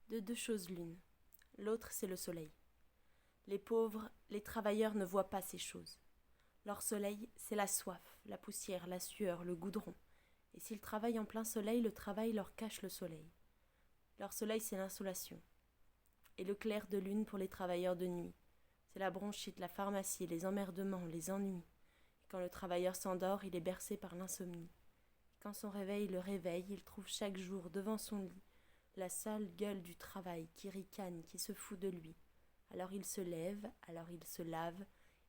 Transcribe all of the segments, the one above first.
De deux choses l'une. L'autre, c'est le soleil. Les pauvres, les travailleurs ne voient pas ces choses. Leur soleil, c'est la soif, la poussière, la sueur, le goudron. Et s'ils travaillent en plein soleil, le travail leur cache le soleil. Leur soleil, c'est l'insolation. Et le clair de lune pour les travailleurs de nuit. C'est la bronchite, la pharmacie, les emmerdements, les ennuis. Et quand le travailleur s'endort, il est bercé par l'insomnie. Et quand son réveil le réveille, il trouve chaque jour devant son lit la sale gueule du travail qui ricane, qui se fout de lui. Alors il se lève, alors il se lave,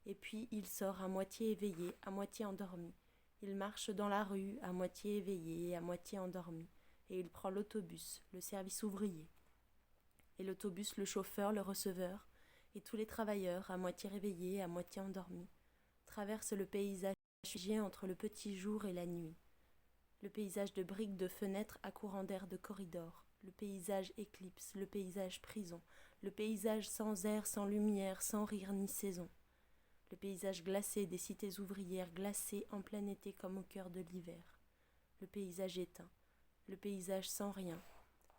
et puis il sort à moitié éveillé, à moitié endormi. Il marche dans la rue, à moitié éveillé, à moitié endormi, et il prend l'autobus, le service ouvrier. Et l'autobus, le chauffeur, le receveur, et tous les travailleurs, à moitié réveillés, à moitié endormis, traversent le paysage figé entre le petit jour et la nuit. Le paysage de briques de fenêtres à courant d'air de corridor, le paysage éclipse, le paysage prison, le paysage sans air, sans lumière, sans rire ni saison. Le paysage glacé des cités ouvrières glacées en plein été comme au cœur de l'hiver. Le paysage éteint, le paysage sans rien,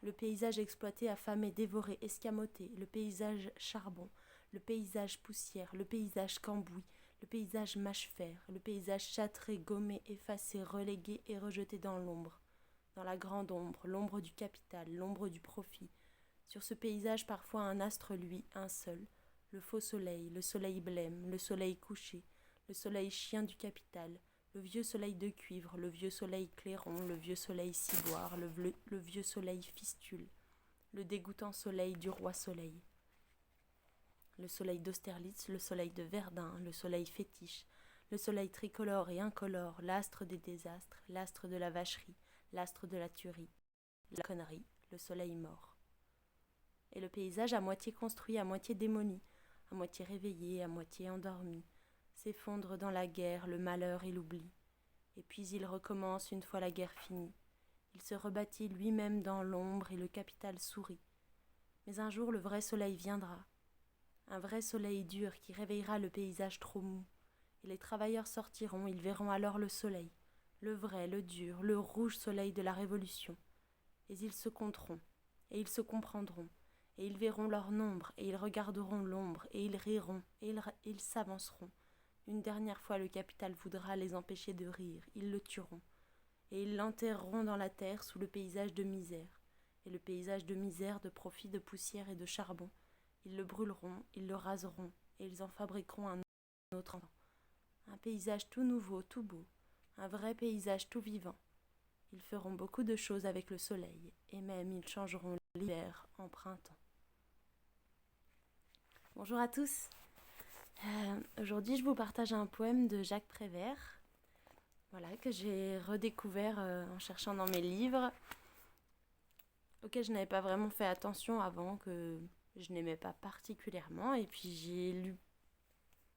le paysage exploité, affamé, dévoré, escamoté, le paysage charbon, le paysage poussière, le paysage cambouis, le paysage mâche-fer, le paysage châtré, gommé, effacé, relégué et rejeté dans l'ombre. Dans la grande ombre, l'ombre du capital, l'ombre du profit. Sur ce paysage parfois un astre, lui, un seul. Le faux soleil, le soleil blême, le soleil couché, le soleil chien du capital, le vieux soleil de cuivre, le vieux soleil clairon, le vieux soleil ciboire, le vieux soleil fistule, le dégoûtant soleil du roi soleil. Le soleil d'Austerlitz, le soleil de Verdun, le soleil fétiche, le soleil tricolore et incolore, l'astre des désastres, l'astre de la vacherie, l'astre de la tuerie, la connerie, le soleil mort. Et le paysage à moitié construit, à moitié démoli, à moitié réveillé, à moitié endormi, s'effondre dans la guerre, le malheur et l'oubli. Et puis il recommence une fois la guerre finie. Il se rebâtit lui-même dans l'ombre et le capital sourit. Mais un jour le vrai soleil viendra, un vrai soleil dur qui réveillera le paysage trop mou. Et les travailleurs sortiront, ils verront alors le soleil, le vrai, le dur, le rouge soleil de la Révolution. Et ils se compteront, et ils se comprendront, et ils verront leur nombre, et ils regarderont l'ombre, et ils riront, et ils s'avanceront. Une dernière fois le capital voudra les empêcher de rire, ils le tueront, et ils l'enterreront dans la terre sous le paysage de misère, et le paysage de misère, de profit, de poussière et de charbon. Ils le brûleront, ils le raseront, et ils en fabriqueront un autre. Un paysage tout nouveau, tout beau, un vrai paysage tout vivant. Ils feront beaucoup de choses avec le soleil, et même ils changeront l'hiver en printemps. Bonjour à tous. Aujourd'hui, je vous partage un poème de Jacques Prévert, que j'ai redécouvert en cherchant dans mes livres, auquel je n'avais pas vraiment fait attention avant, que je n'aimais pas particulièrement. Et puis j'ai lu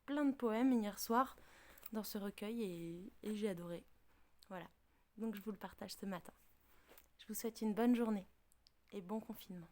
plein de poèmes hier soir dans ce recueil et j'ai adoré. Voilà, donc je vous le partage ce matin. Je vous souhaite une bonne journée et bon confinement.